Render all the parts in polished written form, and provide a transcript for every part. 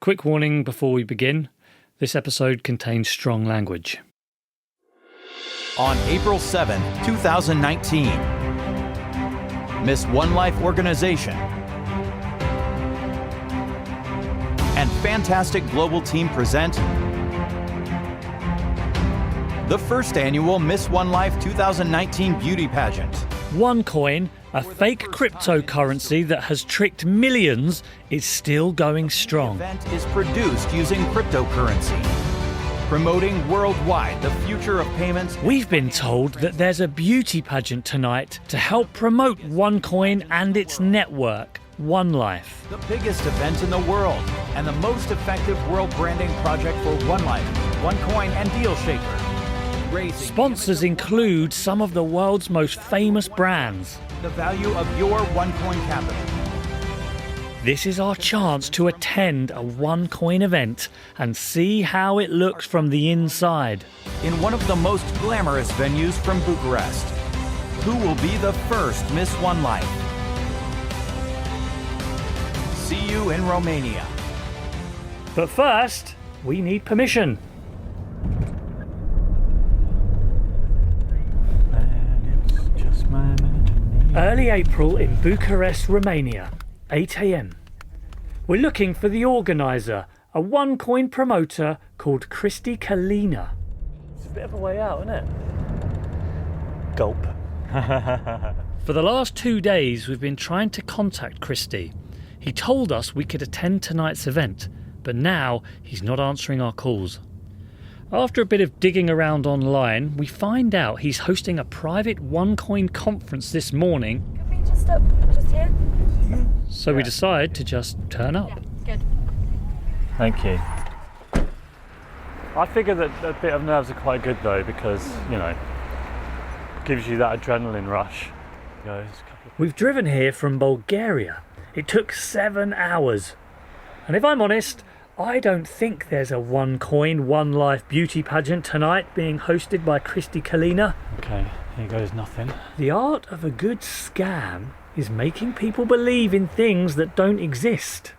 Quick warning before we begin. This episode contains strong language. On April 7, 2019, Miss OneLife organization and Fantastic Global Team present the first annual Miss OneLife 2019 Beauty Pageant. OneCoin, a fake cryptocurrency that has tricked millions, is still going strong. The event is produced using cryptocurrency, promoting worldwide the future of payments. We've been told that there's a beauty pageant tonight to help promote OneCoin and its network, OneLife. The biggest event in the world and the most effective world branding project for OneLife, OneCoin and DealShaker. Sponsors include some of the world's most famous brands. The value of your OneCoin capital. This is our chance to attend a OneCoin event and see how it looks from the inside. In one of the most glamorous venues from Bucharest. Who will be the first Miss OneLife? See you in Romania. But first, we need permission. Early April in Bucharest, Romania, 8 a.m. We're looking for the organiser, a OneCoin promoter called Cristi Kalina. It's a bit of a way out, isn't it? Gulp. For the last 2 days, we've been trying to contact Cristi. He told us we could attend tonight's event, but now he's not answering our calls. After a bit of digging around online, we find out he's hosting a private OneCoin conference this morning. Can we just here? So we decide to just turn up. Yeah, good. Thank you. I figure that a bit of nerves are quite good though, because, you know, gives you that adrenaline rush. We've driven here from Bulgaria. It took 7 hours. And if I'm honest, I don't think there's a OneCoin, OneLife beauty pageant tonight being hosted by Cristi Kalina. Okay, here goes nothing. The art of a good scam is making people believe in things that don't exist.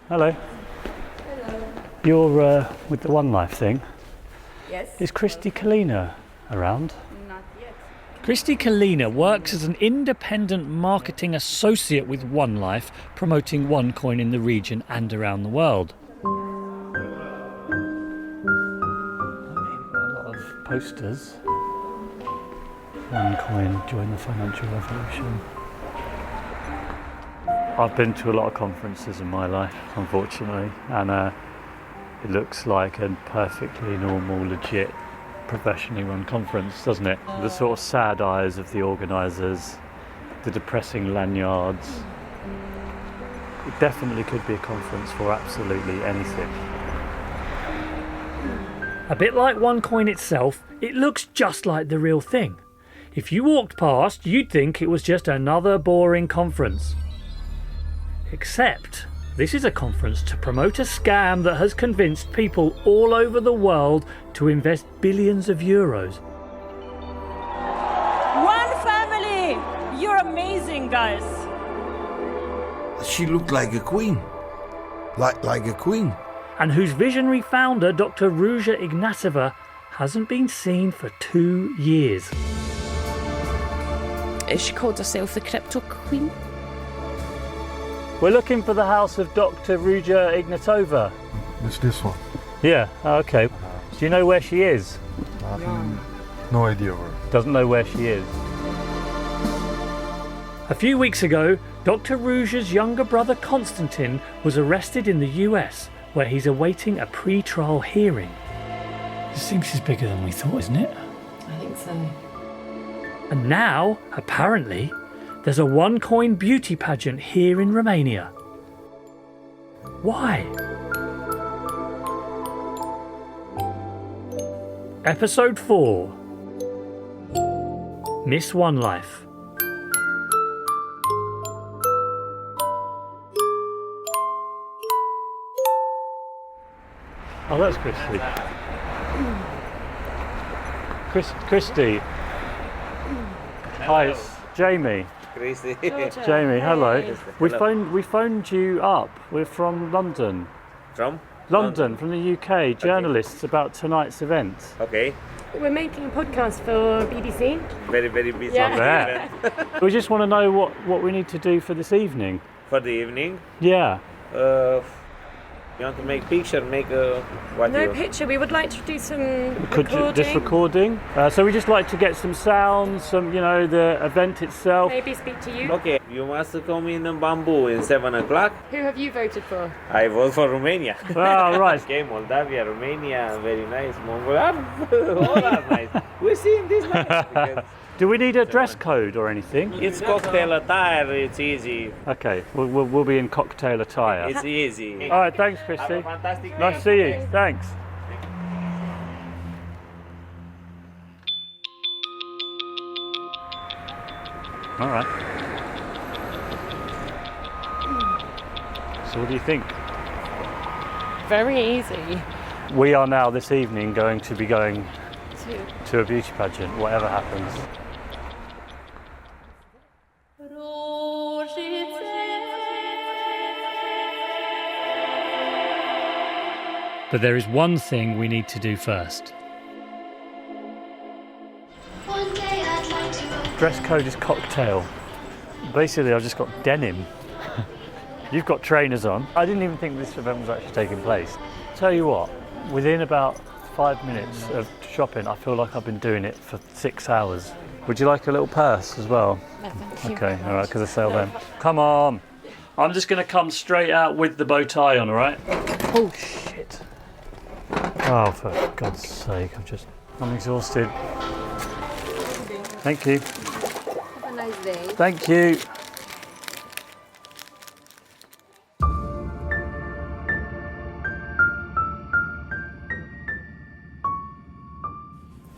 Hello. Hello. You're with the OneLife thing. Yes. Is Cristi Kalina around? Not yet. Cristi Kalina works as an independent marketing associate with OneLife, promoting OneCoin in the region and around the world. A lot of posters. OneCoin, join the financial revolution. I've been to a lot of conferences in my life, unfortunately, and it looks like a perfectly normal, legit, professionally run conference, doesn't it? The sort of sad eyes of the organisers, the depressing lanyards. It definitely could be a conference for absolutely anything. A bit like OneCoin itself, it looks just like the real thing. If you walked past, you'd think it was just another boring conference. Except, this is a conference to promote a scam that has convinced people all over the world to invest billions of euros. One family! You're amazing, guys. She looked like a queen. Like a queen. And whose visionary founder, Dr Ruja Ignatova, hasn't been seen for 2 years. She called herself the Crypto Queen. We're looking for the house of Dr Ruja Ignatova. It's this one. Yeah, okay. Do you know where she is? No idea where. Doesn't know where she is. A few weeks ago, Dr Ruja's younger brother Konstantin was arrested in the US, where he's awaiting a pre-trial hearing. This thing is bigger than we thought, isn't it? I think so. And now, apparently, there's a OneCoin beauty pageant here in Romania. Why? Episode 4. Miss OneLife. Oh, that's Cristi. Cristi. Hi, it's Jamie. Crazy. Jamie, hello. We Hello. phoned you up. We're from London. From? London, from the UK, journalists about tonight's event. Okay. We're making a podcast for BBC. Very, very busy. Yeah. Bet. We just want to know what we need to do for this evening. For the evening, Yeah. you want to make picture, make what No you... picture. We would like to do some Could you, recording. just recording. So we just like to get some sounds, some, you know, the event itself. Maybe speak to you. Okay, you must come in Bamboo in 7 o'clock. Who have you voted for? I vote for Romania. Oh, right. Okay, Moldavia, Romania, very nice. Mongolia, all are nice. We're seeing this nice. Because Do we need a dress code or anything? it's cocktail attire, it's easy. Okay, we'll be in cocktail attire. It's easy. All right, thanks, Have Christy. a fantastic Nice to see you. Thanks. All right. So what do you think? Very easy. We are now this evening going to be going to a beauty pageant, whatever happens. But there is one thing we need to do first. Dress code is cocktail. Basically, I've just got denim. You've got trainers on. I didn't even think this event was actually taking place. Tell you what, within about 5 minutes of shopping, I feel like I've been doing it for 6 hours. Would you like a little purse as well? No, thank you. Okay, all right, because I sell them. Come on. I'm just going to come straight out with the bow tie on, all right? Oh, shit. Oh, for God's sake, I'm exhausted. Thank you. Have a nice day. Thank you.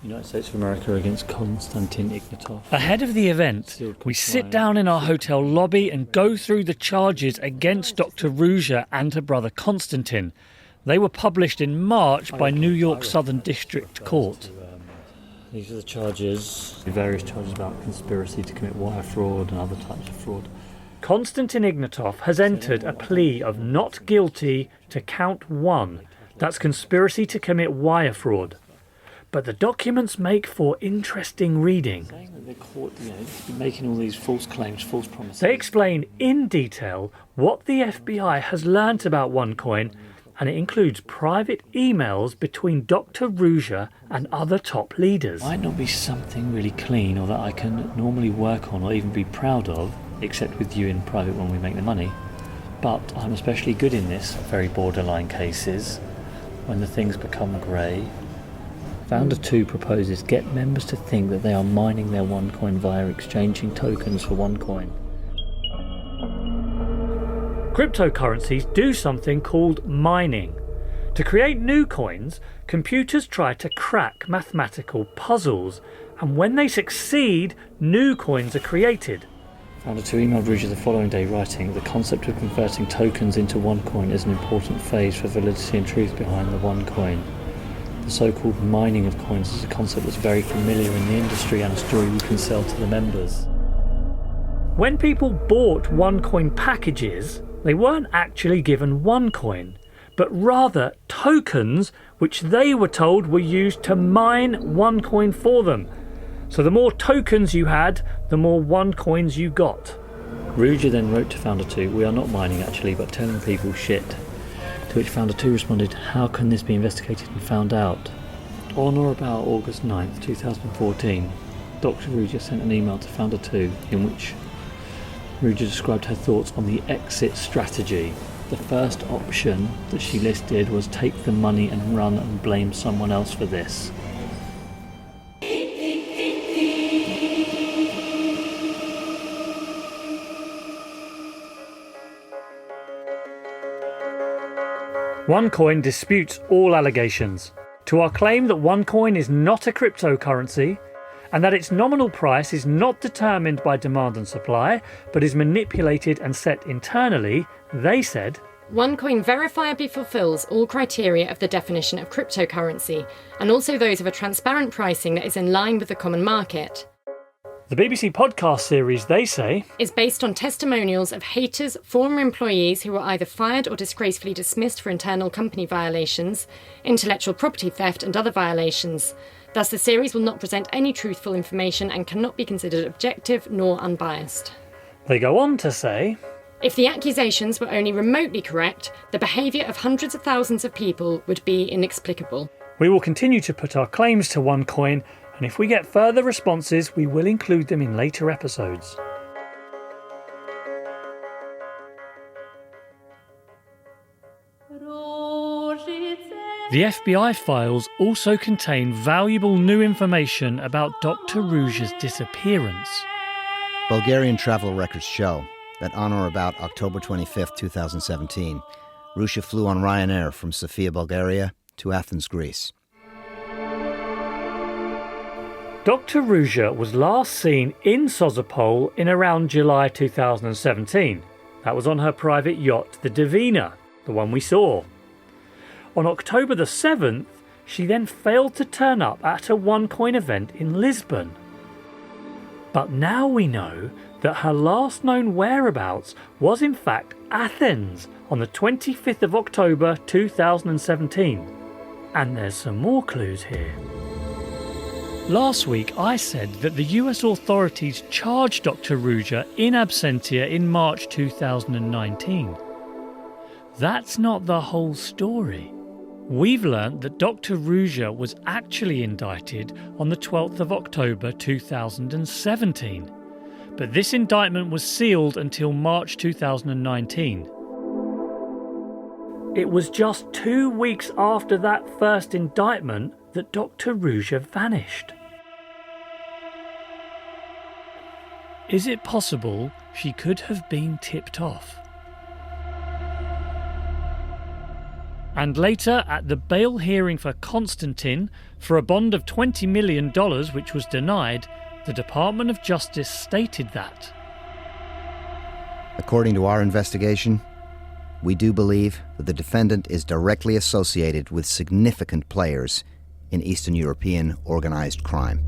United States of America against Konstantin Ignatov. Ahead of the event, we sit down in our hotel lobby and go through the charges against Dr. Ruja and her brother Konstantin. They were published in March by New York Southern District Court. These are the charges, the various charges about conspiracy to commit wire fraud and other types of fraud. Konstantin Ignatov has entered a plea of not guilty to count 1. That's conspiracy to commit wire fraud. But the documents make for interesting reading. The court, making all these false claims, false promises. They explain in detail what the FBI has learnt about OneCoin, and it includes private emails between Dr. Ruja and other top leaders. Might not be something really clean or that I can normally work on or even be proud of, except with you in private when we make the money. But I'm especially good in this very borderline cases, when the things become grey. Founder 2 proposes get members to think that they are mining their OneCoin via exchanging tokens for OneCoin. Cryptocurrencies do something called mining. To create new coins, computers try to crack mathematical puzzles, and when they succeed, new coins are created. Founder 2 emailed Ruja the following day writing, the concept of converting tokens into OneCoin is an important phase for validity and truth behind the OneCoin. The so-called mining of coins is a concept that's very familiar in the industry and a story we can sell to the members. When people bought OneCoin packages, they weren't actually given OneCoin, but rather tokens which they were told were used to mine OneCoin for them. So the more tokens you had, the more OneCoins you got. Ruja then wrote to Founder 2, we are not mining actually, but telling people shit. To which Founder 2 responded, how can this be investigated and found out? On or about August 9th, 2014, Dr. Ruja sent an email to Founder 2 in which Ruja described her thoughts on the exit strategy. The first option that she listed was take the money and run and blame someone else for this. OneCoin disputes all allegations. To our claim that OneCoin is not a cryptocurrency and that its nominal price is not determined by demand and supply, but is manipulated and set internally, they said, OneCoin verifiably fulfills all criteria of the definition of cryptocurrency, and also those of a transparent pricing that is in line with the common market. The BBC podcast series, they say, is based on testimonials of haters, former employees who were either fired or disgracefully dismissed for internal company violations, intellectual property theft and other violations. Thus, the series will not present any truthful information and cannot be considered objective nor unbiased. They go on to say, if the accusations were only remotely correct, the behaviour of hundreds of thousands of people would be inexplicable. we will continue to put our claims to OneCoin, and if we get further responses, we will include them in later episodes. The FBI files also contain valuable new information about Dr. Ruja's disappearance. Bulgarian travel records show that on or about October 25, 2017, Ruja flew on Ryanair from Sofia, Bulgaria to Athens, Greece. Dr. Ruja was last seen in Sozopol in around July 2017. That was on her private yacht, the Divina, the one we saw. On October the 7th, she then failed to turn up at a OneCoin event in Lisbon. But now we know that her last known whereabouts was in fact Athens on the 25th of October 2017. And there's some more clues here. Last week I said that the US authorities charged Dr. Ruja in absentia in March 2019. That's not the whole story. We've learnt that Dr. Ruja was actually indicted on the 12th of October 2017. But this indictment was sealed until March 2019. It was just 2 weeks after that first indictment that Dr. Ruja vanished. Is it possible she could have been tipped off? And later, at the bail hearing for Konstantin, for a bond of $20 million which was denied, the Department of Justice stated that. According to our investigation, we do believe that the defendant is directly associated with significant players in Eastern European organised crime.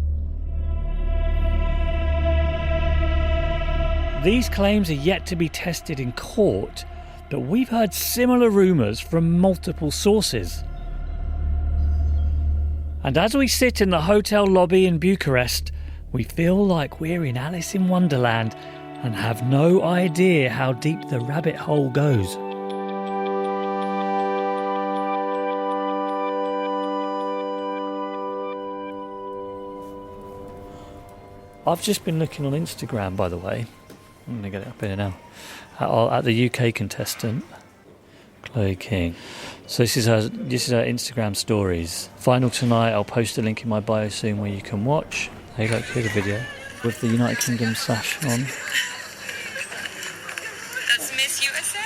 These claims are yet to be tested in court, but we've heard similar rumours from multiple sources. And as we sit in the hotel lobby in Bucharest, we feel like we're in Alice in Wonderland and have no idea how deep the rabbit hole goes. I've just been looking on Instagram, by the way. I'm going to get it up here now. At the UK contestant, Chloe King. So this is her Instagram stories. Final tonight. I'll post a link in my bio soon where you can watch. Hey, look, here's a video with the United Kingdom sash on. That's Miss USA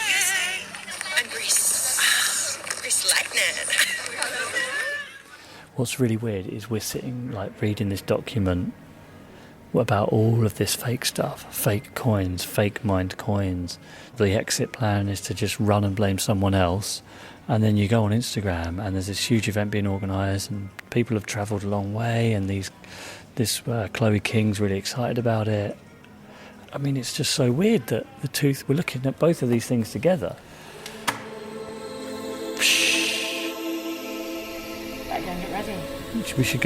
and Greece. Greece lightning. What's really weird is we're sitting reading this document about all of this fake stuff, fake coins, fake mined coins. The exit plan is to just run and blame someone else, and then you go on Instagram and there's this huge event being organised and people have travelled a long way, and this Chloe King's really excited about it. I mean, it's just so weird that we're looking at both of these things together. Better go and get ready.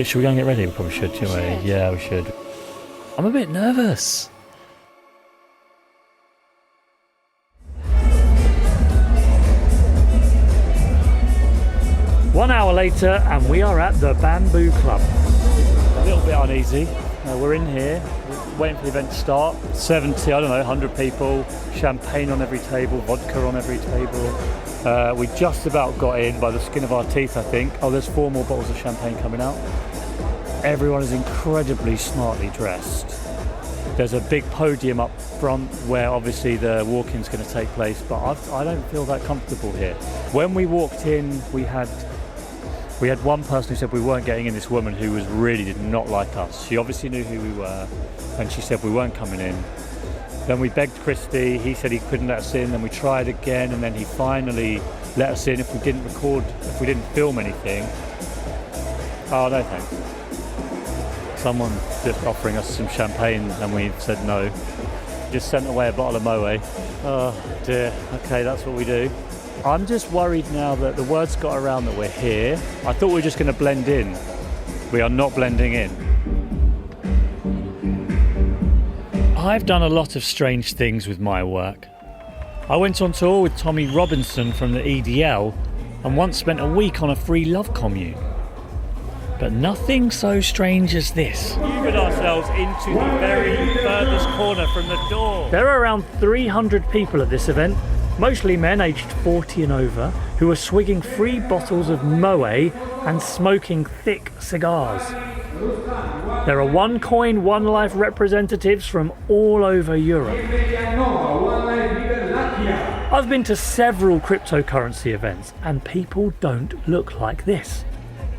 Should we go and get ready? We probably should, shouldn't we? Yeah, we should. I'm a bit nervous. One hour later, and we are at the Bamboo Club. A little bit uneasy. We're in here, waiting for the event to start. 100 people, champagne on every table, vodka on every table. We just about got in by the skin of our teeth, I think. Oh, there's 4 more bottles of champagne coming out. Everyone is incredibly smartly dressed. There's a big podium up front where obviously the walk-in's going to take place, but I don't feel that comfortable here. When we walked in, we had one person who said we weren't getting in, this woman who did not like us. She obviously knew who we were, and she said we weren't coming in. Then we begged Christy, he said he couldn't let us in, then we tried again, and then he finally let us in if we didn't film anything. Oh, no thanks. someone just offering us some champagne and we said no. Just sent away a bottle of Moet. Oh dear, okay, that's what we do. I'm just worried now that the word's got around that we're here. I thought we were just going to blend in. We are not blending in. I've done a lot of strange things with my work. I went on tour with Tommy Robinson from the EDL and once spent a week on a free love commune. But nothing so strange as this. We've got ourselves into the very furthest corner from the door. There are around 300 people at this event, mostly men aged 40 and over, who are swigging free bottles of Moet and smoking thick cigars. There are OneCoin, OneLife representatives from all over Europe. I've been to several cryptocurrency events and people don't look like this.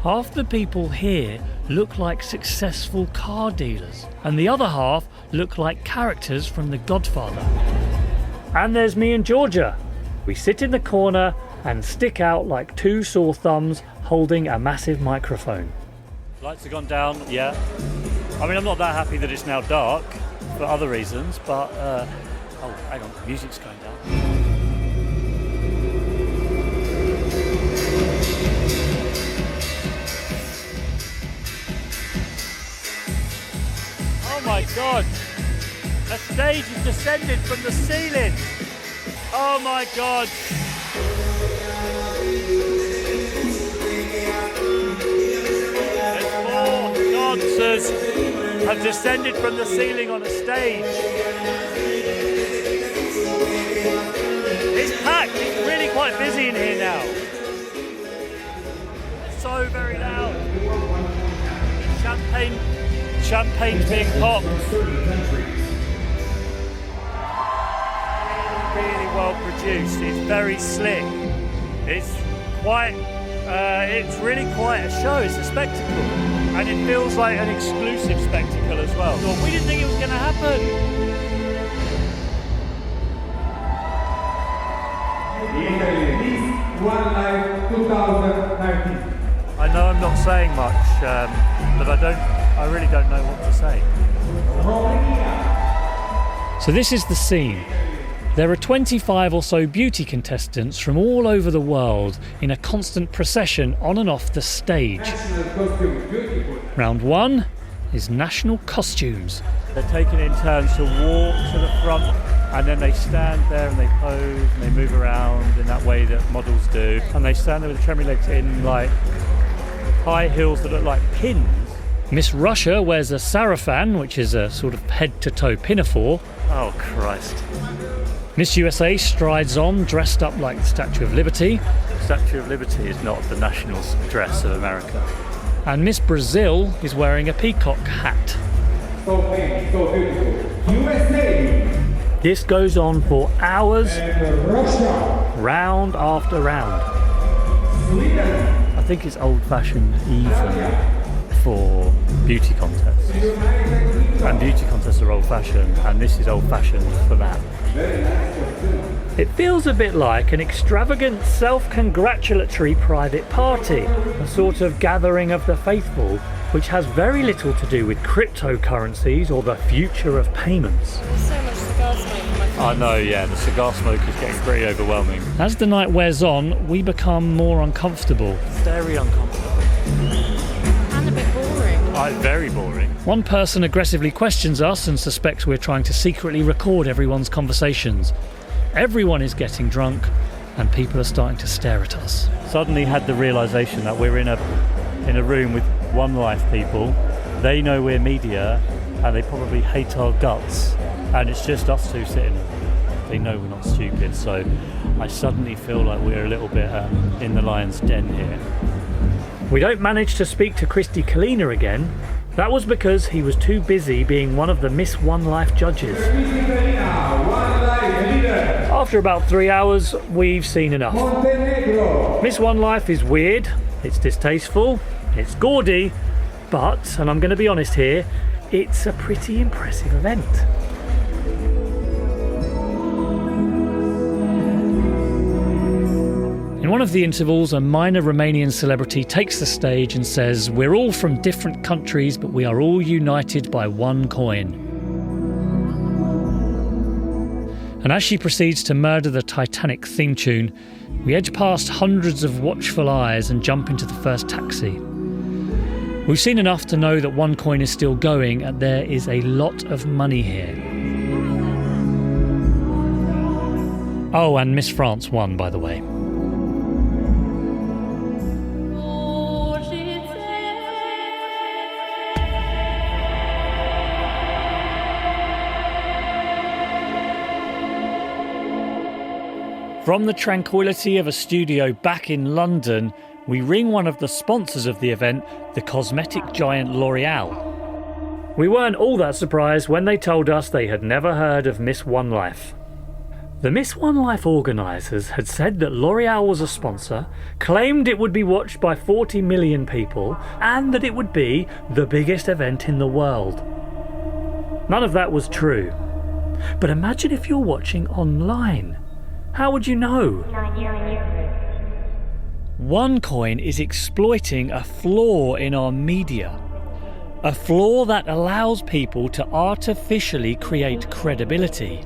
Half the people here look like successful car dealers and the other half look like characters from The Godfather. And there's me and Georgia. We sit in the corner and stick out like two sore thumbs holding a massive microphone. Lights have gone down, yeah. I mean, I'm not that happy that it's now dark for other reasons, but oh, hang on, the music's going down. Oh my God! A stage has descended from the ceiling! Oh my God! There's 4 dancers have descended from the ceiling on a stage. It's packed, it's really quite busy in here now. It's so very loud. Champagne's being popped. Really well produced. It's very slick. It's really quite a show. It's a spectacle, and it feels like an exclusive spectacle as well. So we didn't think it was going to happen. Miss OneLife 2019. I know I'm not saying much, but I really don't know what to say. So this is the scene. There are 25 or so beauty contestants from all over the world in a constant procession on and off the stage. Round 1 is national costumes. They're taking it in turns to walk to the front, and then they stand there and they pose and they move around in that way that models do. And they stand there with the trembling legs in like high heels that look like pins. Miss Russia wears a sarafan, which is a sort of head-to-toe pinafore. Oh, Christ. Miss USA strides on, dressed up like the Statue of Liberty. The Statue of Liberty is not the national dress of America. And Miss Brazil is wearing a peacock hat. So famous, so beautiful. USA. This goes on for hours, And Russia. round after round. Sweden. I think it's old-fashioned even for beauty contests. And beauty contests are old-fashioned, and this is old-fashioned for that. It feels a bit like an extravagant self-congratulatory private party, a sort of gathering of the faithful, which has very little to do with cryptocurrencies or the future of payments. So much cigar smoke in my face. I know, yeah, the cigar smoke is getting pretty overwhelming. As the night wears on, we become more uncomfortable. Very uncomfortable. And a bit boring. Very boring. One person aggressively questions us and suspects we're trying to secretly record everyone's conversations. Everyone is getting drunk and people are starting to stare at us. Suddenly had the realisation that we're in a room with OneLife people. They know we're media and they probably hate our guts, and it's just us two sitting there. They know we're not stupid, so I suddenly feel like we're a little bit in the lion's den here. We don't manage to speak to Christy Kalina again. That was because he was too busy being one of the Miss OneLife judges. After about 3 hours, we've seen enough. Miss OneLife is weird, it's distasteful, it's gaudy, but, and I'm going to be honest here, it's a pretty impressive event. In one of the intervals, a minor Romanian celebrity takes the stage and says, "We're all from different countries, but we are all united by OneCoin." And as she proceeds to murder the Titanic theme tune, we edge past hundreds of watchful eyes and jump into the first taxi. We've seen enough to know that OneCoin is still going and there is a lot of money here. Oh, and Miss France won, by the way. From the tranquility of a studio back in London, we ring one of the sponsors of the event, the cosmetic giant L'Oreal. We weren't all that surprised when they told us they had never heard of Miss OneLife. The Miss OneLife organisers had said that L'Oreal was a sponsor, claimed it would be watched by 40 million people, and that it would be the biggest event in the world. None of that was true. But imagine if you're watching online. How would you know? OneCoin is exploiting a flaw in our media. A flaw that allows people to artificially create credibility.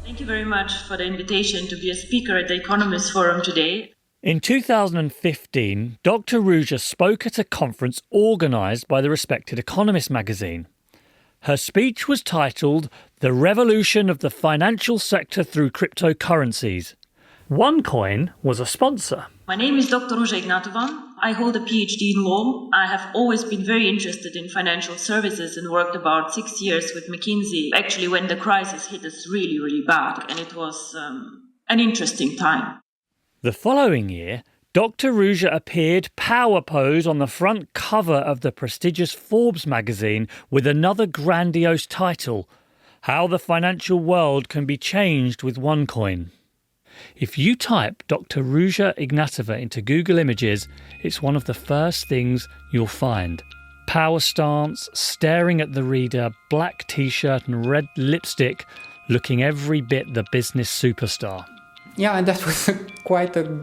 Thank you very much for the invitation to be a speaker at the Economist Forum today. In 2015, Dr Ruja spoke at a conference organised by the respected Economist magazine. Her speech was titled "The Revolution of the Financial Sector Through Cryptocurrencies." OneCoin was a sponsor. My name is Dr Ruja Ignatova. I hold a PhD in law. I have always been very interested in financial services and worked about 6 years with McKinsey, actually when the crisis hit us really, really bad, and it was an interesting time. The following year, Dr Ruja appeared power pose on the front cover of the prestigious Forbes magazine with another grandiose title, "How the Financial World Can Be Changed with OneCoin." If you type Dr Ruja Ignatova into Google Images, it's one of the first things you'll find. Power stance, staring at the reader, black t-shirt and red lipstick, looking every bit the business superstar. Yeah, and that was quite a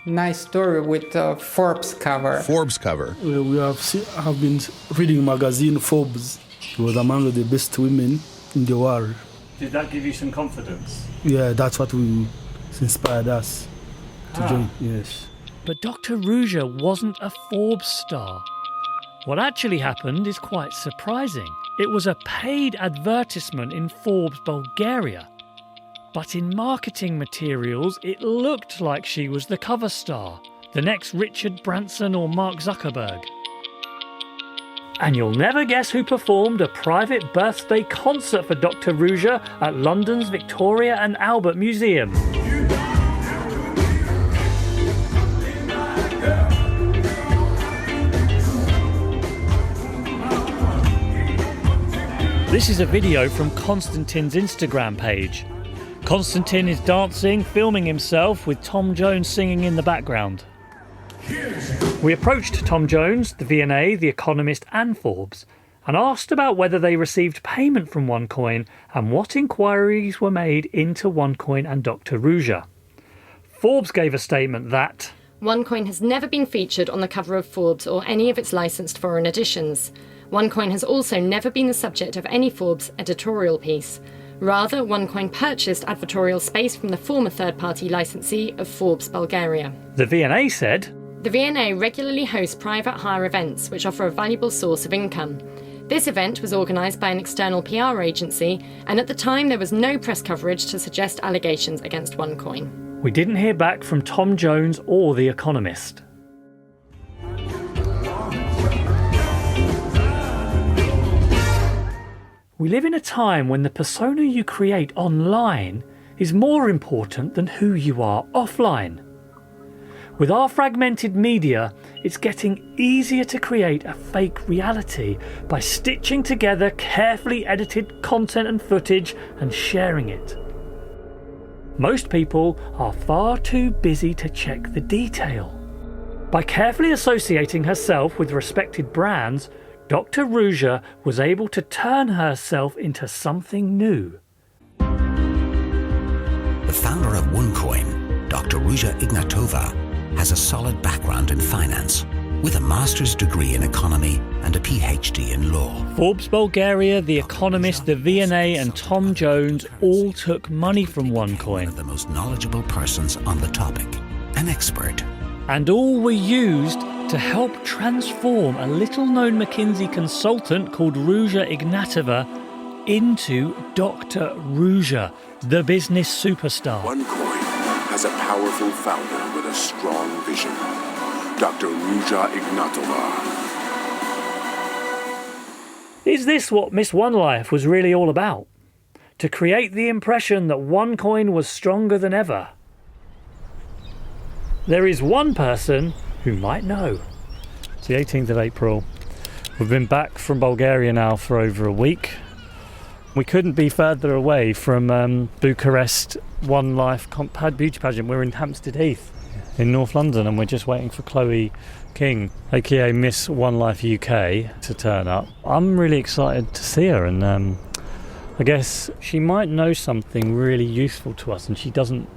nice story with Forbes cover. Forbes cover. We have been reading magazine Forbes. She was among the best women in the world. Did that give you some confidence? Yeah, that's what inspired us to join. Yes. But Dr Ruja wasn't a Forbes star. What actually happened is quite surprising. It was a paid advertisement in Forbes Bulgaria. But in marketing materials, it looked like she was the cover star, the next Richard Branson or Mark Zuckerberg. And you'll never guess who performed a private birthday concert for Dr Ruja at London's Victoria and Albert Museum. This is a video from Konstantin's Instagram page. Konstantin is dancing, filming himself with Tom Jones singing in the background. We approached Tom Jones, the V&A, The Economist and Forbes and asked about whether they received payment from OneCoin and what inquiries were made into OneCoin and Dr Ruja. Forbes gave a statement that OneCoin has never been featured on the cover of Forbes or any of its licensed foreign editions. OneCoin has also never been the subject of any Forbes editorial piece. Rather, OneCoin purchased advertorial space from the former third-party licensee of Forbes Bulgaria. The V&A said, "The V&A regularly hosts private hire events, which offer a valuable source of income. This event was organised by an external PR agency, and at the time there was no press coverage to suggest allegations against OneCoin." We didn't hear back from Tom Jones or The Economist. We live in a time when the persona you create online is more important than who you are offline. With our fragmented media, it's getting easier to create a fake reality by stitching together carefully edited content and footage and sharing it. Most people are far too busy to check the detail. By carefully associating herself with respected brands, Dr Ruja was able to turn herself into something new. The founder of OneCoin Dr Ruja Ignatova has a solid background in finance, with a master's degree in economy and a PhD in law. Forbes Bulgaria, The Economist, the V&A and Tom Jones all took money from OneCoin. One of the most knowledgeable persons on the topic, an expert. And all were used to help transform a little-known McKinsey consultant called Ruja Ignatova into Dr. Ruja, the business superstar. OneCoin has a powerful founder with a strong vision. Dr. Ruja Ignatova. Is this what Miss OneLife was really all about? To create the impression that OneCoin was stronger than ever? There is one person who might know. It's the 18th of April. We've been back from Bulgaria now for over a week. We couldn't be further away from Bucharest OneLife Beauty Pageant. We're in Hampstead Heath in North London, and we're just waiting for Chloe King, aka Miss OneLife UK, to turn up. I'm really excited to see her, and I guess she might know something really useful to us, and she doesn't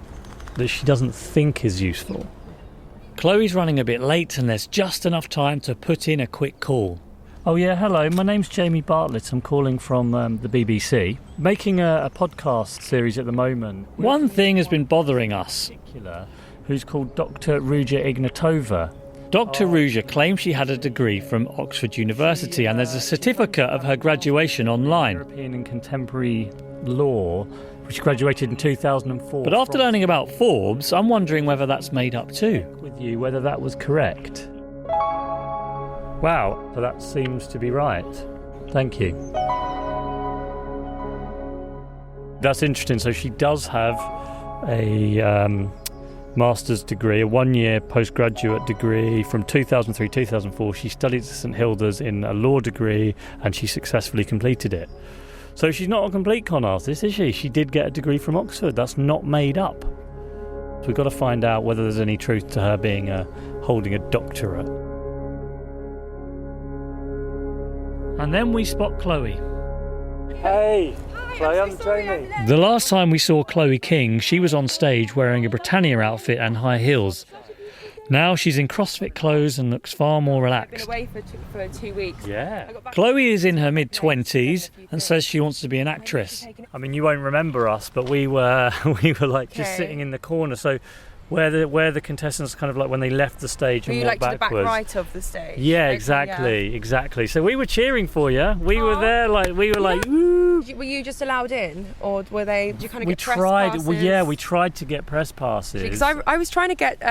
think is useful. Chloe's running a bit late, and there's just enough time to put in a quick call. Oh yeah, hello, my name's Jamie Bartlett. I'm calling from the BBC, making a podcast series at the moment. One thing has been bothering us, who's called Dr Ruja Ignatova. Dr Ruja claims she had a degree from Oxford University, and there's a certificate of her graduation online. European and Contemporary Law, which graduated in 2004. But after learning about Forbes, I'm wondering whether that's made up too. With you, whether that was correct. Wow, so that seems to be right. Thank you. That's interesting. So she does have a master's degree, a one-year postgraduate degree from 2003-2004. She studied at St Hilda's in a law degree, and she successfully completed it. So she's not a complete con artist, is she? She did get a degree from Oxford. That's not made up. So we've got to find out whether there's any truth to her being holding a doctorate. And then we spot Chloe. Hey, Chloe, I'm Jamie. The last time we saw Chloe King, she was on stage wearing a Britannia outfit and high heels. Now she's in CrossFit clothes and looks far more relaxed. I've been away for 2 weeks. Yeah. Chloe is in her mid-20s and says she wants to be an actress. I mean, you won't remember us, but we were like just sitting in the corner. So where the contestants kind of like when they left the stage and walked backwards. To the back right of the stage. Yeah, exactly. So we were cheering for you. We were there, woo. Were you just allowed in, or were they? Did you kind of get press passes? We tried to get press passes. Because I was trying to get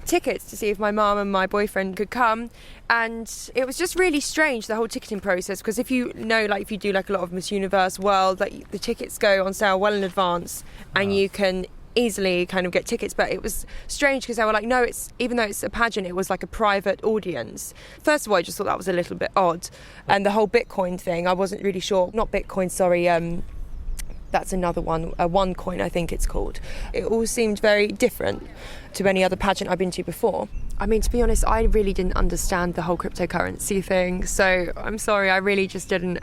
tickets to see if my mum and my boyfriend could come, and it was just really strange, the whole ticketing process, because if you know, like if you do like a lot of Miss Universe World, like the tickets go on sale well in advance, and you can easily kind of get tickets. But it was strange because they were like, no, it's, even though it's a pageant, it was like a private audience. First of all, I just thought that was a little bit odd, and the whole Bitcoin thing, I wasn't really sure. Not Bitcoin, sorry, that's another one, OneCoin I think it's called. It all seemed very different to any other pageant I've been to before. I mean, to be honest, I really didn't understand the whole cryptocurrency thing, so I'm sorry, I really just didn't.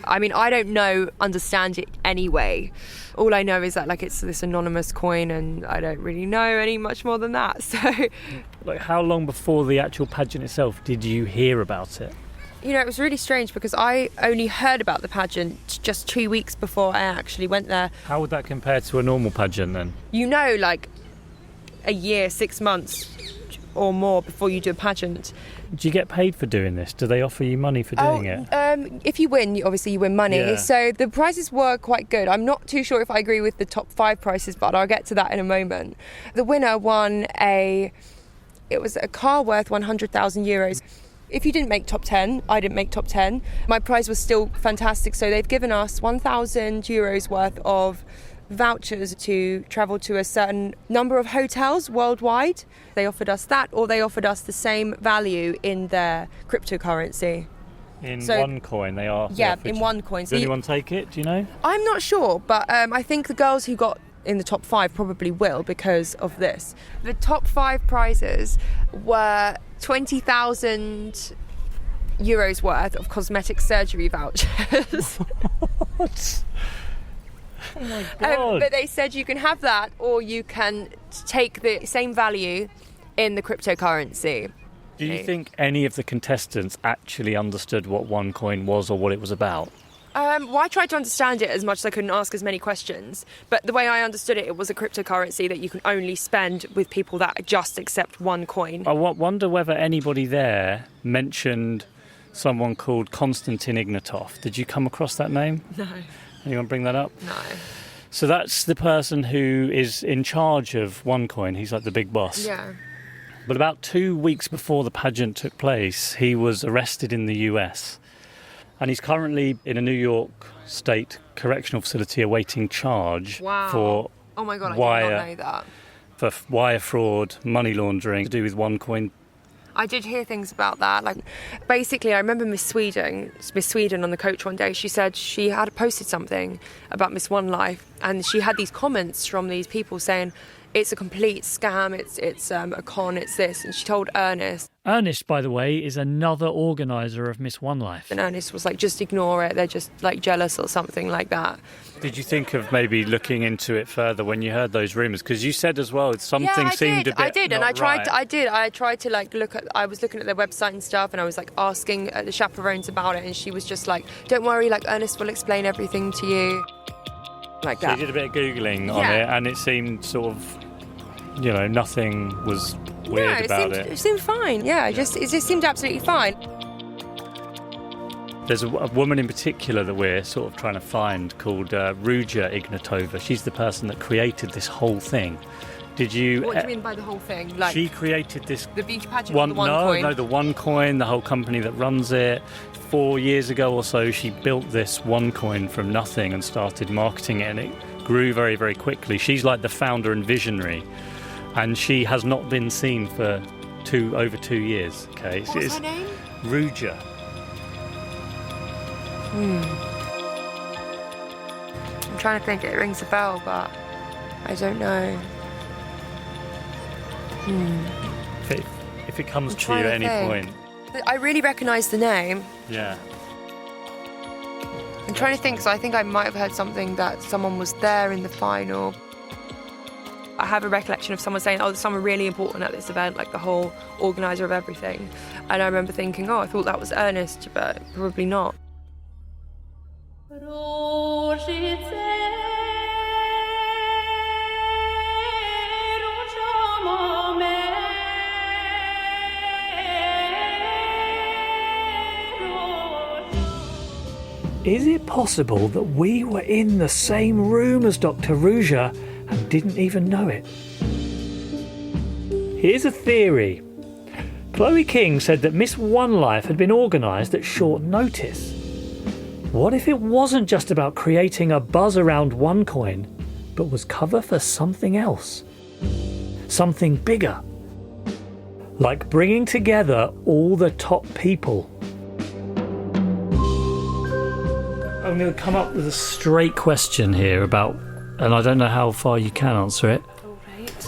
I mean, I don't understand it anyway. All I know is that like it's this anonymous coin, and I don't really know any much more than that. So, like, how long before the actual pageant itself did you hear about it? You know, it was really strange because I only heard about the pageant just 2 weeks before I actually went there. How would that compare to a normal pageant then? You know, like a year, 6 months or more before you do a pageant. Do you get paid for doing this? Do they offer you money for doing it? If you win, obviously you win money. Yeah. So the prizes were quite good. I'm not too sure if I agree with the top 5 prices, but I'll get to that in a moment. The winner won it was a car worth 100,000 euros. If you didn't make top 10, I didn't make top 10. My prize was still fantastic. So they've given us 1,000 euros worth of vouchers to travel to a certain number of hotels worldwide. They offered us that, or they offered us the same value in their cryptocurrency. In OneCoin, they are. Yeah, in OneCoin. Did anyone take it? Do you know? I'm not sure, but I think the girls who got in the top 5 probably will because of this. The top 5 prizes were 20,000 euros worth of cosmetic surgery vouchers. What? Oh my God. But they said you can have that, or you can take the same value in the cryptocurrency. Do you think any of the contestants actually understood what OneCoin was or what it was about? Well, I tried to understand it as much as I could and ask as many questions. But the way I understood it, it was a cryptocurrency that you can only spend with people that just accept OneCoin. I wonder whether anybody there mentioned someone called Konstantin Ignatov. Did you come across that name? No. Anyone bring that up? No. So that's the person who is in charge of OneCoin. He's like the big boss. Yeah. But about 2 weeks before the pageant took place, he was arrested in the US. And he's currently in a New York State correctional facility awaiting charge for Oh my God, I did not know that. For wire fraud, money laundering, to do with OneCoin. I did hear things about that. Like, basically, I remember Miss Sweden on the coach one day. She said she had posted something about Miss OneLife, and she had these comments from these people saying it's a complete scam, it's a con, it's this. And she told Ernest. Ernest, by the way, is another organiser of Miss OneLife. And Ernest was like, just ignore it. They're just like jealous or something like that. Did you think of maybe looking into it further when you heard those rumours? Because you said as well something seemed a bit I did, and I tried to like I was looking at their website and stuff, and I was like asking the chaperones about it, and she was just like, "Don't worry, like Ernest will explain everything to you." Like that. So you did a bit of Googling on it, and it seemed sort of, nothing was weird about it. It seemed fine. Yeah, it just seemed absolutely fine. There's a woman in particular that we're sort of trying to find called Ruja Ignatova. She's the person that created this whole thing. Did you? What do you mean by the whole thing? Like she created this. The Beauty Pageant. The OneCoin? No, the OneCoin, the whole company that runs it. 4 years ago or so, she built this OneCoin from nothing and started marketing it, and it grew very, very quickly. She's like the founder and visionary, and she has not been seen for over 2 years. Okay, what's her name? Ruja. I'm trying to think. It rings a bell, but I don't know. If it comes to you at any point. I really recognise the name. Yeah. I'm trying to think, so I think I might have heard something that someone was there in the final. I have a recollection of someone saying, there's someone really important at this event, like the whole organiser of everything. And I remember thinking, I thought that was Ernest, but probably not. Is it possible that we were in the same room as Dr. Ruja and didn't even know it? Here's a theory. Chloe King said that Miss OneLife had been organised at short notice. What if it wasn't just about creating a buzz around OneCoin, but was cover for something else? Something bigger? Like bringing together all the top people. I'm going to come up with a straight question here and I don't know how far you can answer it. All right.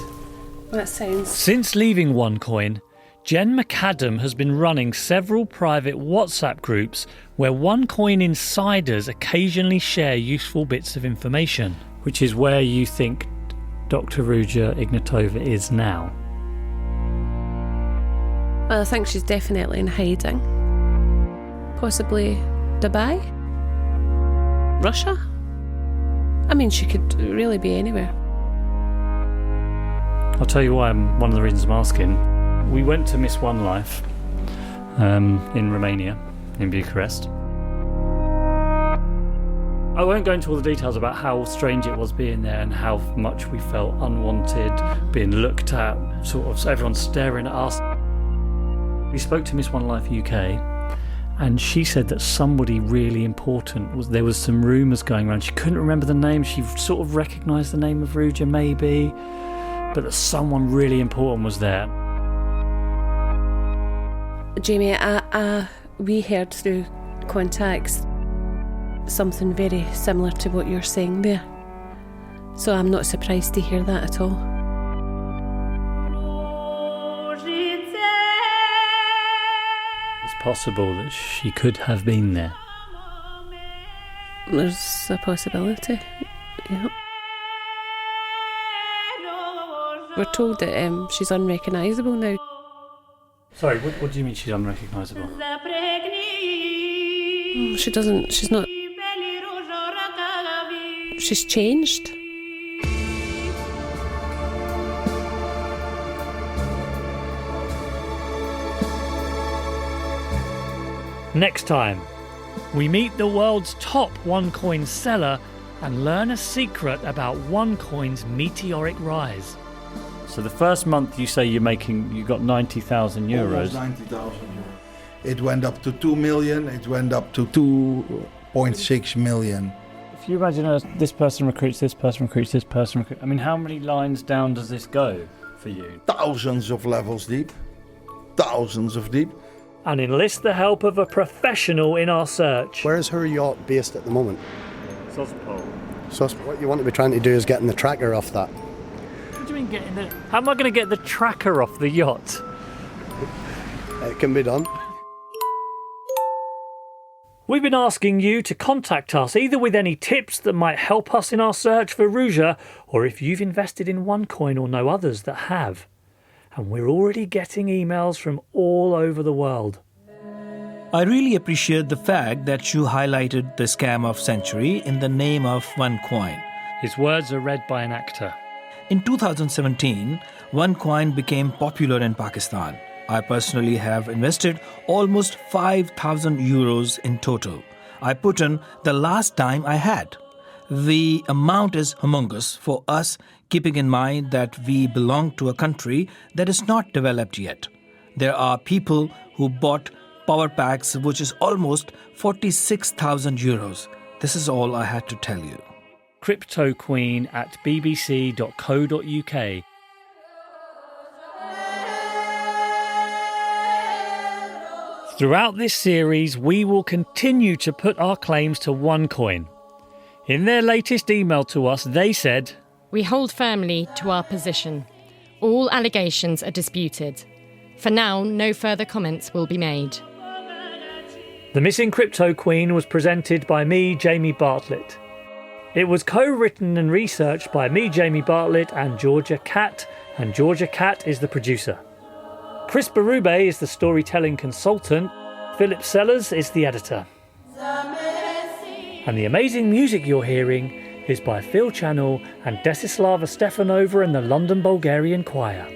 That sounds... Since leaving OneCoin, Jen McAdam has been running several private WhatsApp groups where OneCoin insiders occasionally share useful bits of information, which is where you think Dr. Ruja Ignatova is now. Well, I think she's definitely in hiding. Possibly Dubai? Russia? I mean, she could really be anywhere. I'll tell you why. One of the reasons I'm asking. We went to Miss OneLife in Romania, in Bucharest. I won't go into all the details about how strange it was being there and how much we felt unwanted, being looked at, sort of everyone staring at us. We spoke to Miss OneLife UK, and she said that somebody really important there was some rumours going around. She couldn't remember the name. She sort of recognised the name of Ruja maybe, but that someone really important was there. Jamie, we heard through contacts something very similar to what you're saying there. So I'm not surprised to hear that at all. It's possible that she could have been there. There's a possibility, Yep. We're told that she's unrecognisable now. Sorry, what do you mean she's unrecognisable? She's not... She's changed. Next time, we meet the world's top OneCoin seller and learn a secret about OneCoin's meteoric rise. So the first month you say you got 90,000 euros. Almost 90,000 euros. It went up to 2 million, it went up to 2.6 million. If you imagine this person recruits this person, recruits this person, I mean, how many lines down does this go for you? Thousands of levels deep. Thousands of deep. And enlist the help of a professional in our search. Where is her yacht based at the moment? Sospol. So what you want to be trying to do is getting the tracker off that. What do you mean getting the... How am I going to get the tracker off the yacht? It can be done. We've been asking you to contact us either with any tips that might help us in our search for Ruja, or if you've invested in OneCoin or know others that have. And we're already getting emails from all over the world. I really appreciate the fact that you highlighted the scam of century in the name of OneCoin. His words are read by an actor. In 2017, OneCoin became popular in Pakistan. I personally have invested almost 5,000 euros in total. I put in the last time I had. The amount is humongous for us, keeping in mind that we belong to a country that is not developed yet. There are people who bought power packs, which is almost 46,000 euros. This is all I had to tell you. Cryptoqueen at bbc.co.uk. Throughout this series, we will continue to put our claims to OneCoin. In their latest email to us, they said, "We hold firmly to our position. All allegations are disputed. For now, no further comments will be made." The Missing Cryptoqueen was presented by me, Jamie Bartlett. It was co-written and researched by me, Jamie Bartlett, and Georgia Catt, and Georgia Catt is the producer. Chris Berube is the storytelling consultant. Philip Sellers is the editor. And the amazing music you're hearing is by Phil Channel and Desislava Stefanova and the London Bulgarian Choir.